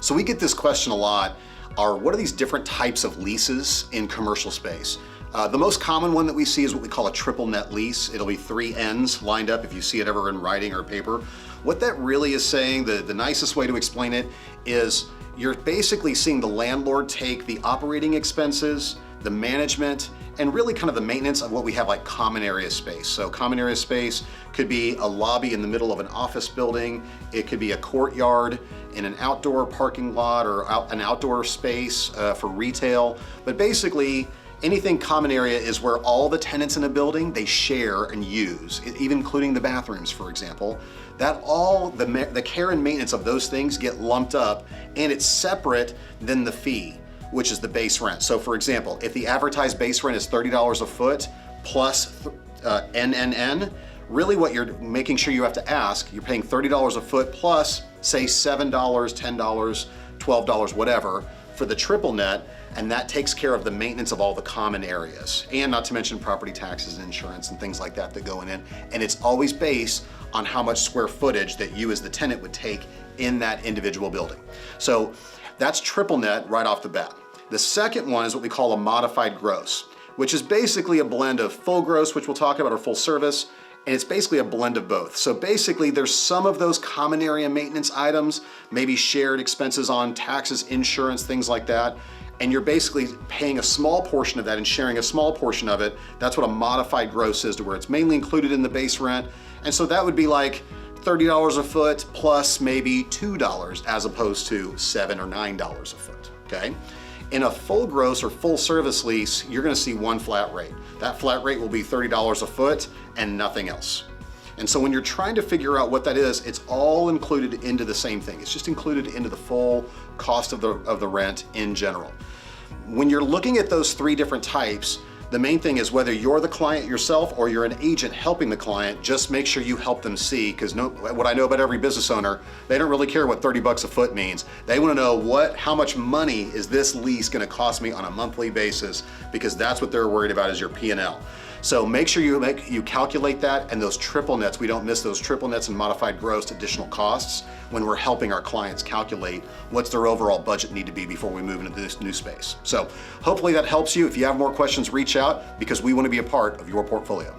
So we get this question a lot, what are these different types of leases in commercial space? The most common one that we see is what we call a triple net lease. It'll be 3 N's lined up if you see it ever in writing or paper. What that really is saying, the nicest way to explain it is you're basically seeing the landlord take the operating expenses, the management, and really kind of the maintenance of what we have like common area space. So common area space could be a lobby in the middle of an office building. It could be a courtyard in an outdoor parking lot or an outdoor space for retail. But basically, anything common area is where all the tenants in a building, they share and use, even including the bathrooms, for example. That all, the care and maintenance of those things get lumped up, and it's separate than the fee, which is the base rent. So for example, if the advertised base rent is $30 a foot plus NNN, really what you're making sure you have to ask, you're paying $30 a foot plus say $7, $10, $12, whatever, for the triple net, and that takes care of the maintenance of all the common areas, and not to mention property taxes and insurance and things like that that go in. And it's always based on how much square footage that you as the tenant would take in that individual building. So that's triple net right off the bat. The second one is what we call a modified gross, which is basically a blend of full gross, which we'll talk about, or full service, and it's basically a blend of both. So basically there's some of those common area maintenance items, maybe shared expenses on taxes, insurance, things like that, and you're basically paying a small portion of that and sharing a small portion of it. That's what a modified gross is, to where it's mainly included in the base rent. And so that would be like $30 a foot plus maybe $2 as opposed to $7 or $9 a foot, okay? In a full gross or full service lease, you're gonna see one flat rate. That flat rate will be $30 a foot and nothing else. And so when you're trying to figure out what that is, it's all included into the same thing. It's just included into the full cost of the rent in general. When you're looking at those 3 different types, the main thing is whether you're the client yourself or you're an agent helping the client, just make sure you help them see, because what I know about every business owner, they don't really care what 30 bucks a foot means. They want to know how much money is this lease going to cost me on a monthly basis, because that's what they're worried about, is your P&L. So make sure you calculate that, and those triple nets, we don't miss those triple nets and modified gross additional costs when we're helping our clients calculate what's their overall budget need to be before we move into this new space. So hopefully that helps you. If you have more questions, reach out, because we want to be a part of your portfolio.